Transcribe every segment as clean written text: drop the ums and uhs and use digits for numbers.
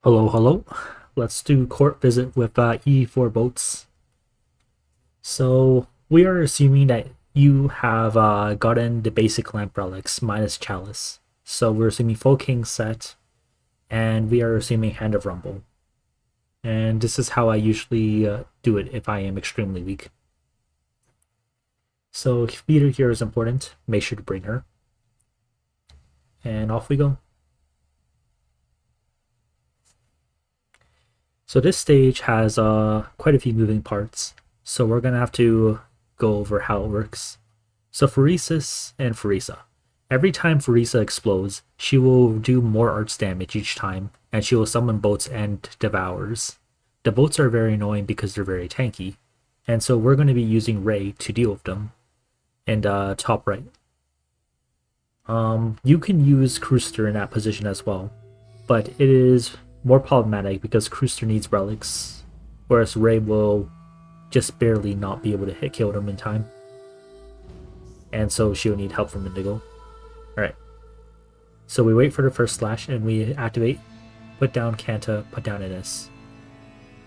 Hello, hello. Let's do court visit with ED4 boats. So we are assuming that you have gotten the basic lamp relics minus chalice. So we're assuming full king set, and we are assuming hand of rumble. And this is how I usually do it if I am extremely weak. So speeder here is important. Make sure to bring her. And off we go. So this stage has quite a few moving parts, so we're going to have to go over how it works. So Theresis and Theresa. Every time Theresa explodes, she will do more arts damage each time, and she will summon boats and devours. The boats are very annoying because they're very tanky, and so we're going to be using Ray to deal with them. And top right. You can use Cruister in that position as well, but it is more problematic because Cruister needs relics, whereas Ray will just barely not be able to kill them in time. And so she'll need help from Indigo. Alright. So we wait for the first slash and we activate, put down Kanta, put down Innis.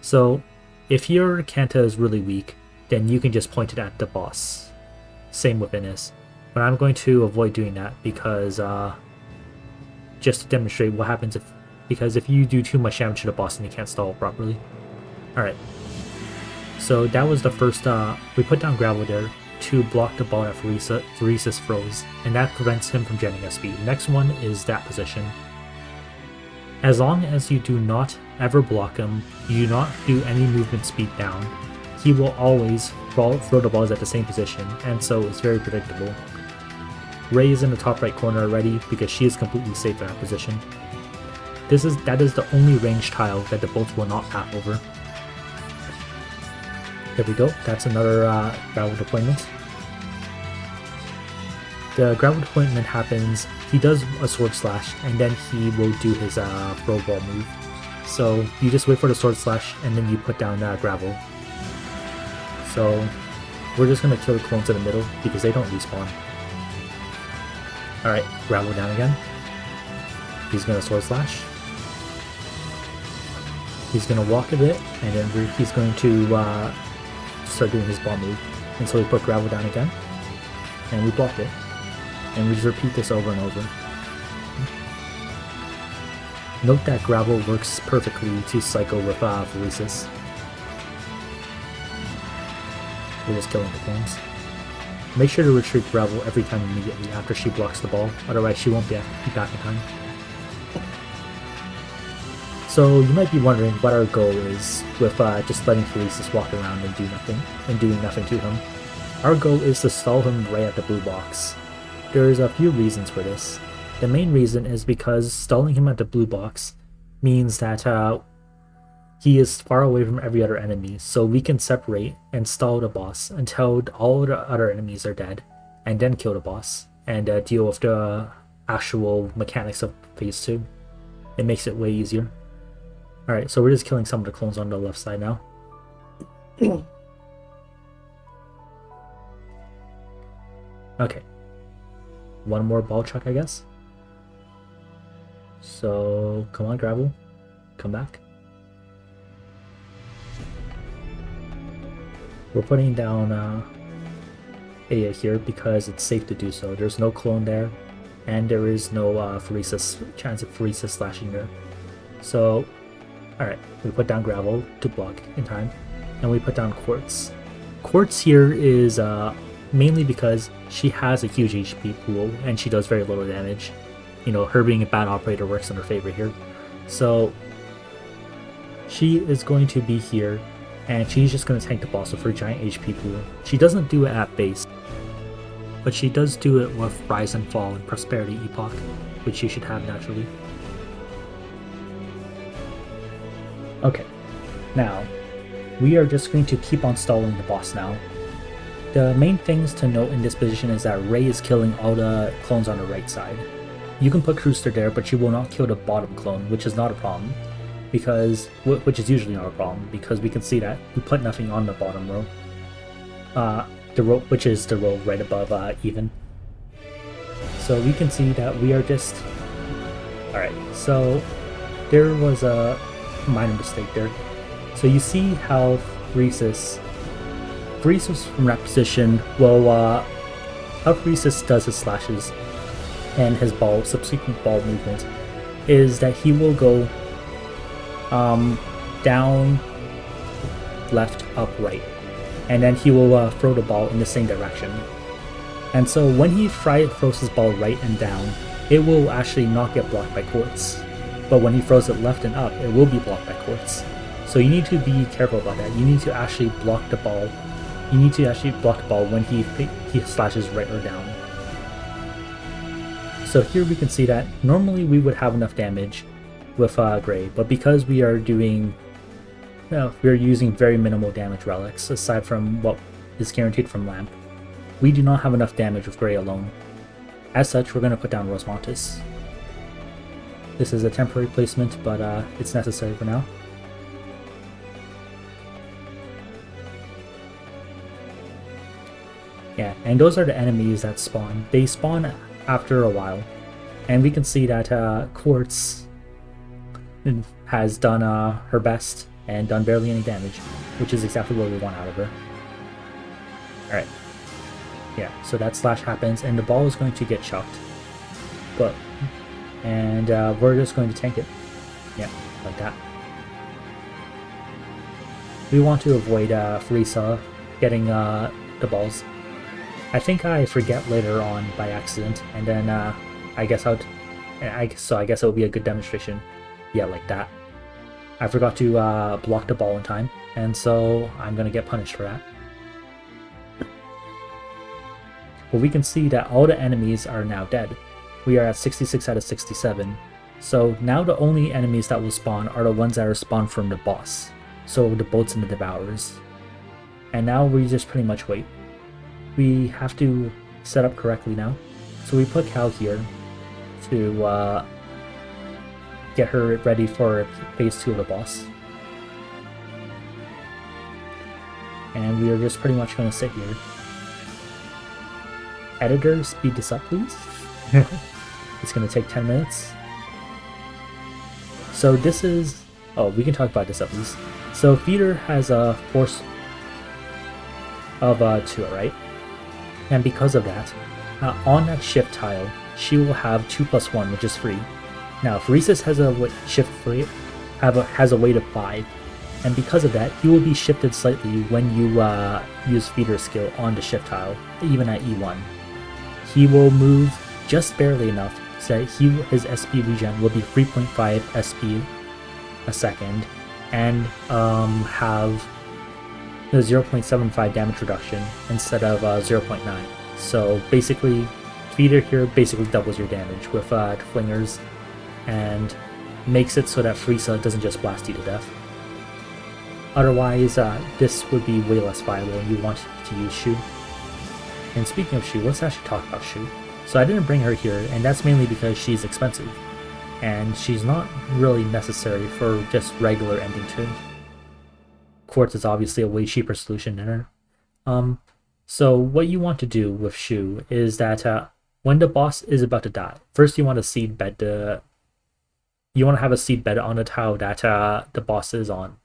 So if your Kanta is really weak, then you can just point it at the boss. Same with Innis. But I'm going to avoid doing that because just to demonstrate what happens if you do too much damage to the boss and you can't stall properly. Alright. So that was the first, we put down gravel there to block the ball that Theresis froze, and that prevents him from getting a speed. Next one is that position. As long as you do not ever block him, you do not do any movement speed down, he will always throw the balls at the same position, and so it's very predictable. Ray is in the top right corner already because she is completely safe in that position. That is the only range tile that the boats will not path over. There we go, that's another gravel deployment. The gravel deployment happens, he does a sword slash, and then he will do his throw ball move. So you just wait for the sword slash, and then you put down gravel. So we're just going to kill the clones in the middle because they don't respawn. Alright, gravel down again. He's going to sword slash. He's going to walk a bit, and then he's going to start doing his ball move. And so we put gravel down again, and we block it. And we just repeat this over and over. Note that gravel works perfectly to cycle with Theresis. We're just killing the clones. Make sure to retreat gravel every time immediately after she blocks the ball, otherwise she won't be back in time. So you might be wondering what our goal is with just letting Theresis walk around and doing nothing to him. Our goal is to stall him right at the blue box. There's a few reasons for this. The main reason is because stalling him at the blue box means that he is far away from every other enemy, so we can separate and stall the boss until all the other enemies are dead, and then kill the boss, and deal with the actual mechanics of phase 2. It makes it way easier. Alright, so we're just killing some of the clones on the left side now. Okay. One more ball chuck, I guess. So, come on, gravel. Come back. We're putting down Aya here because it's safe to do so. There's no clone there, and there is no chance of Theresis slashing there. So, alright, we put down gravel to block in time, and we put down Quartz. Quartz here is mainly because she has a huge HP pool, and she does very little damage. You know, her being a bad operator works in her favor here. So, she is going to be here, and she's just going to tank the boss with her giant HP pool. She doesn't do it at base, but she does do it with Rise and Fall and Prosperity Epoch, which you should have naturally. Okay, now, we are just going to keep on stalling the boss now. The main things to note in this position is that Ray is killing all the clones on the right side. You can put Cruister there, but she will not kill the bottom clone, which is not a problem. Which is usually not a problem, because we can see that we put nothing on the bottom row. Which is the row right above even. So we can see that we are just... Alright, so there was a minor mistake there. So you see how Theresis from that position will, how Theresis does his slashes and his subsequent ball movement is that he will go down, left, up, right, and then he will throw the ball in the same direction. And so when he throws his ball right and down, it will actually not get blocked by Quartz. But when he throws it left and up, it will be blocked by Quartz. So you need to be careful about that. You need to actually block the ball. You need to actually block the ball when he slashes right or down. So here we can see that normally we would have enough damage with Gray, but because we are doing, we're using very minimal damage relics aside from what is guaranteed from Lamp, we do not have enough damage with Gray alone. As such, we're going to put down Rosmontis. This is a temporary placement, but it's necessary for now. Yeah, and those are the enemies that spawn. They spawn after a while, and we can see that Quartz has done her best and done barely any damage, which is exactly what we want out of her. Alright. Yeah, so that slash happens, and the ball is going to get chucked. And we're just going to tank it. Yeah, like that. We want to avoid Theresa getting the balls. I think I forget later on by accident, and then I guess it would be a good demonstration. Yeah, like that. I forgot to block the ball in time, and so I'm gonna get punished for that. But we can see that all the enemies are now dead. We are at 66 out of 67. So now the only enemies that will spawn are the ones that are spawned from the boss. So the boats and the devourers. And now we just pretty much wait. We have to set up correctly now. So we put Cal here to get her ready for phase 2 of the boss. And we are just pretty much going to sit here. Editor, speed this up, please. It's going to take 10 minutes. So this is... Oh, we can talk about this at least. So Feeder has a force of 2, right? And because of that, on that shift tile, she will have 2+1, which is free. Now, Theresis has a shift free, has a weight of 5, and because of that, he will be shifted slightly when you use Feeder skill on the shift tile, even at E1. He will move just barely enough so that his SP regen will be 3.5 SP a second, and have the 0.75 damage reduction instead of 0.9. So basically, Feeder here basically doubles your damage with Flingers, and makes it so that Theresa doesn't just blast you to death. Otherwise, this would be way less viable and you want to use Shu. And speaking of Shu, let's actually talk about Shu. So I didn't bring her here, and that's mainly because she's expensive. And she's not really necessary for just regular ending 2. Quartz is obviously a way cheaper solution than her. So what you want to do with Shu is that when the boss is about to die, first you want to seed bed you want to have a seed bed on the tile that the boss is on.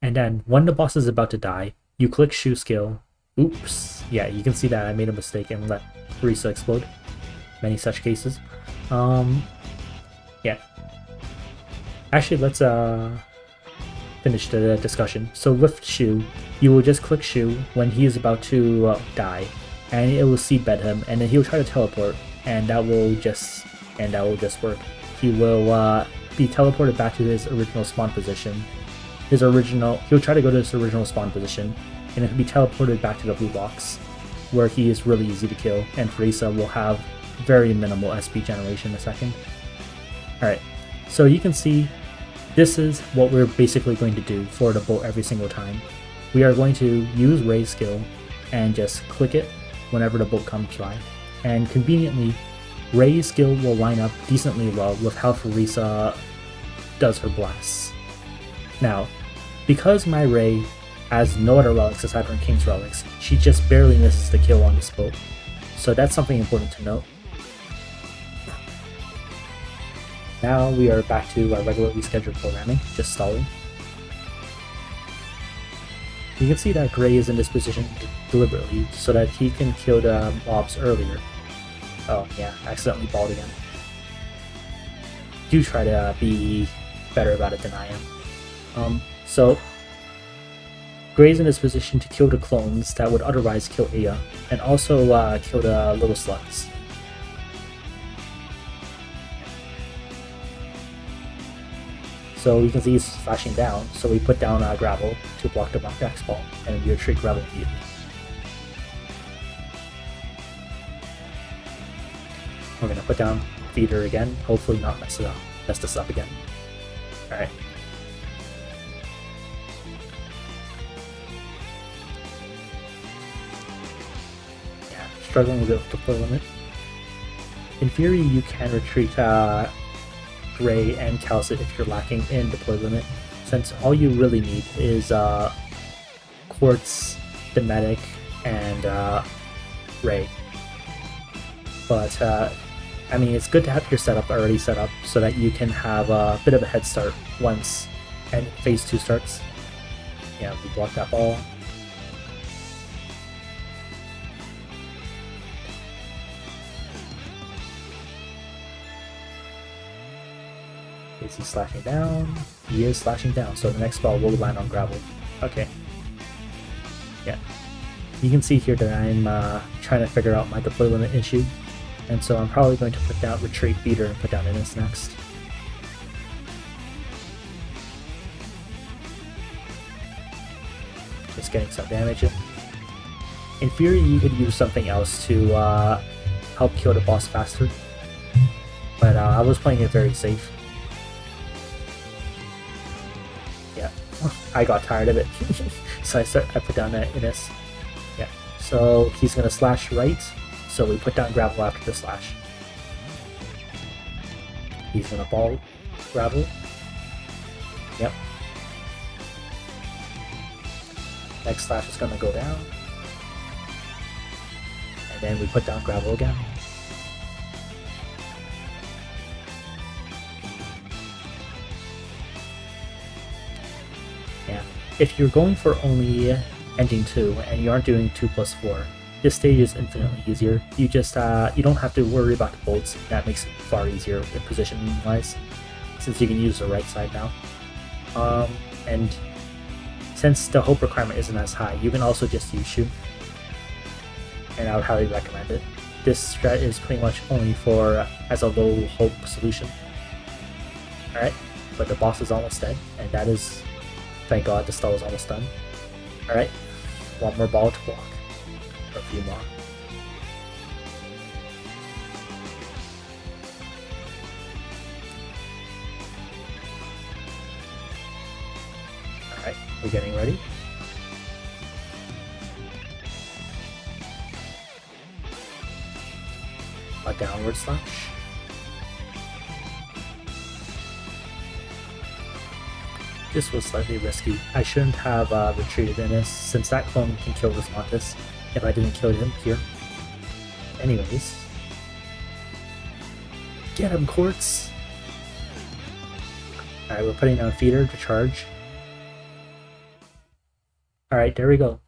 And then when the boss is about to die, you click Shu skill. Oops. Yeah, you can see that I made a mistake and let Theresa explode. Many such cases. Yeah. Actually, let's finish the discussion. So with Shu, you will just click Shu when he is about to die, and it will seed bed him, and then he'll try to teleport, and that will just work. He will be teleported back to his original spawn position. He'll try to go to his original spawn position, and he'll be teleported back to the blue box, where he is really easy to kill, and Theresa will have very minimal SP generation in a second. Alright, so you can see this is what we're basically going to do for the bolt every single time. We are going to use Ray's skill and just click it whenever the bolt comes by. And conveniently, Ray's skill will line up decently well with how Theresa does her blasts. Now, because my Ray has no other relics aside from King's relics, she just barely misses the kill on this bolt. So that's something important to note. Now we are back to our regularly scheduled programming, just stalling. You can see that Gray is in this position deliberately so that he can kill the mobs earlier. Oh yeah, accidentally balled again. Do try to be better about it than I am. So Gray's in this position to kill the clones that would otherwise kill Aya, and also kill the little slugs. So you can see he's slashing down, so we put down gravel to block the X ball, and we retreat gravel immediately. We're gonna put down feeder again, hopefully not mess this up again. Alright. Yeah, struggling a bit with the deploy limit. In theory, you can retreat Gray and Calcit if you're lacking in deploy limit, since all you really need is Quartz, the medic, and Ray. But I mean, it's good to have your setup already set up so that you can have a bit of a head start once and phase 2 starts. Yeah, we block that ball. Is he slashing down? He is slashing down, so the next ball will land on gravel. Okay. Yeah. You can see here that I'm trying to figure out my deploy limit issue, and so I'm probably going to put down retreat feeder and put down Innis next. Just getting some damage in. In theory, you could use something else to help kill the boss faster, but I was playing it very safe. Yeah, I got tired of it, so I put down that Innis. Yeah, so he's gonna slash right, so we put down gravel after the slash. He's gonna ball gravel. Yep. Next slash is gonna go down, and then we put down gravel again. Yeah, if you're going for only ending 2 and you aren't doing 2+4, this stage is infinitely easier. You just you don't have to worry about the bolts. That makes it far easier in positioning wise, since you can use the right side now. And since the hope requirement isn't as high, you can also just use shoot, and I would highly recommend it. This strat is pretty much only for as a low hope solution. Alright, but the boss is almost dead, and that is, thank god, the stall is almost done. Alright, one more ball to block, or a few more. Alright, we're getting ready. A downward slash. This was slightly risky. I shouldn't have retreated in this, since that clone can kill Rosmontis if I didn't kill him here. Anyways. Get him, Quartz! Alright, we're putting down feeder to charge. Alright, there we go.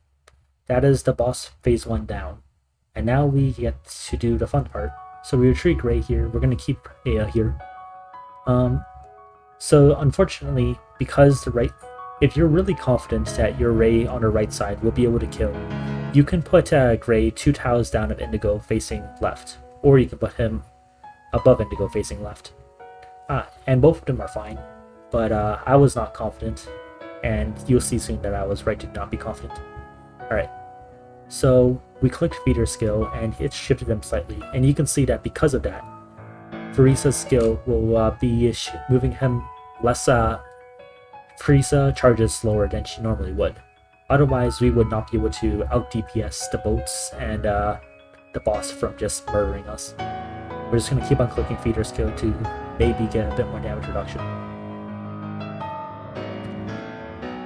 That is the boss phase 1 down. And now we get to do the fun part. So we retreat Gray here, we're going to keep Aya here. So unfortunately, because if you're really confident that your Ray on the right side will be able to kill, you can put Gray 2 tiles down of Indigo facing left, or you can put him above Indigo facing left. And both of them are fine, but I was not confident, and you'll see soon that I was right to not be confident. Alright, so we clicked feeder skill and it shifted them slightly, and you can see that because of that, Theresis skill will be moving him less. Theresis charges slower than she normally would. Otherwise, we would not be able to out DPS the boats and the boss from just murdering us. We're just going to keep on clicking feeder skill to maybe get a bit more damage reduction.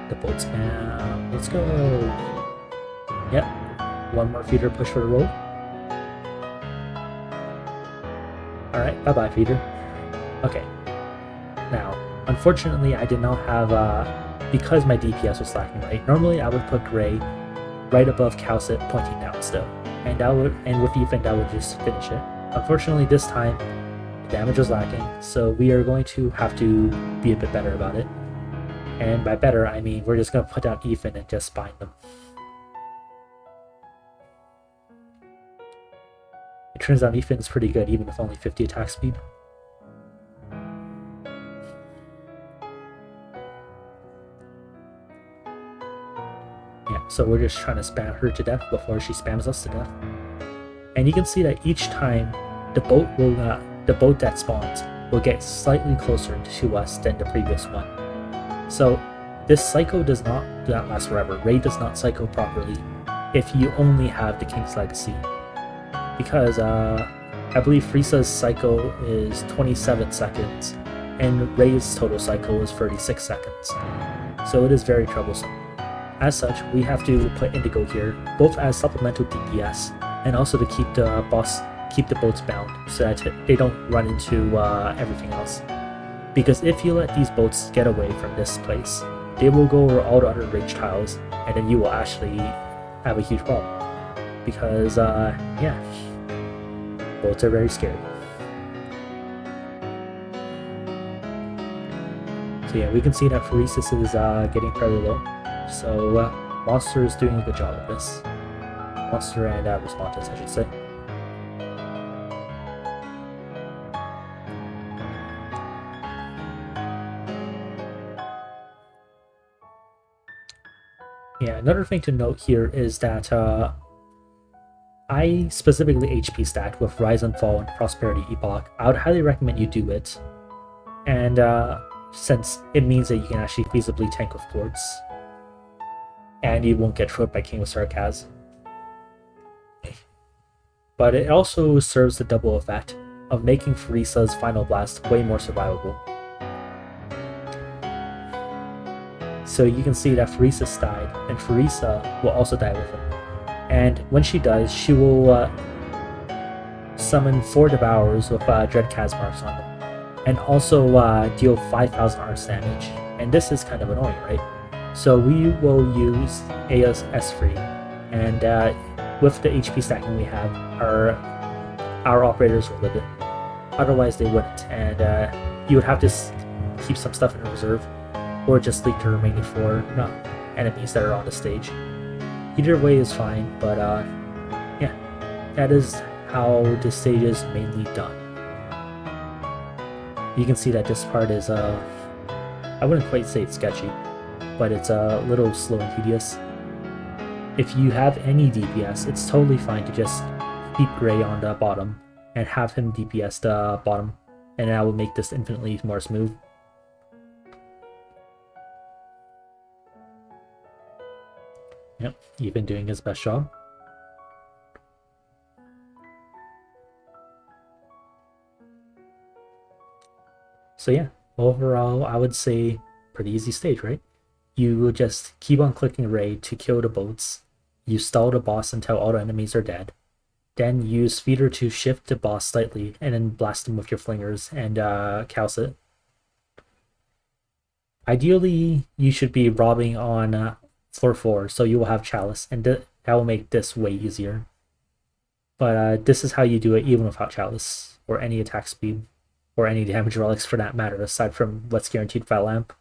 The boat spam. Let's go. Yep. One more feeder push for the roll. Alright, bye-bye feeder. Okay, Now, unfortunately, I did not have, because my DPS was lacking, right? Normally, I would put Gray right above Calcit pointing down still, and with Ethan, I would just finish it. Unfortunately, this time, the damage was lacking, so we are going to have to be a bit better about it. And by better, I mean we're just going to put down Ethan and just bind them. It turns out Ethan is pretty good, even with only 50 attack speed. Yeah, so we're just trying to spam her to death before she spams us to death. And you can see that each time the boat that spawns will get slightly closer to us than the previous one. So this cycle does not last forever. Raid does not cycle properly if you only have the King's Legacy. Because I believe Frisa's cycle is 27 seconds and Raid's total cycle is 36 seconds. So it is very troublesome. As such, we have to put Indigo here, both as supplemental DPS and also to keep the boats bound so that they don't run into everything else. Because if you let these boats get away from this place, they will go over all the other rage tiles, and then you will actually have a huge problem. Because, yeah, boats are very scary. So yeah, we can see that Theresis is getting fairly low. So Monster is doing a good job of this. Monster and Rosmontis, I should say. Yeah, another thing to note here is that I specifically HP stacked with Rise and Fall and Prosperity Epoch. I would highly recommend you do it. And since it means that you can actually feasibly tank with Quartz. And you won't get tripped by King of Sarkaz. But it also serves the double effect of making Theresa's Final Blast way more survivable. So you can see that Theresis died, and Theresa will also die with him. And when she does, she will summon 4 Devourers with Dread Casmarks on them, and also deal 5,000 arts damage. And this is kind of annoying, right? So we will use AS3, and with the HP stacking we have, our operators will live it. Otherwise they wouldn't, and you would have to keep some stuff in reserve, or just leak the remaining 4 enemies that are on the stage. Either way is fine, but yeah, that is how the stage is mainly done. You can see that this part is, I wouldn't quite say it's sketchy, but it's a little slow and tedious. If you have any DPS, it's totally fine to just keep Gray on the bottom and have him DPS the bottom, and that will make this infinitely more smooth. Yep, even doing his best job. So yeah, overall I would say pretty easy stage, right? You just keep on clicking raid to kill the boats, you stall the boss until all the enemies are dead, then use feeder to shift the boss slightly and then blast him with your flingers and Calcit. Ideally, you should be robbing on floor 4, so you will have Chalice, and that will make this way easier. But this is how you do it even without Chalice, or any attack speed, or any damage relics for that matter, aside from what's guaranteed by Lamp.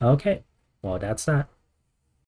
Okay, well that's that.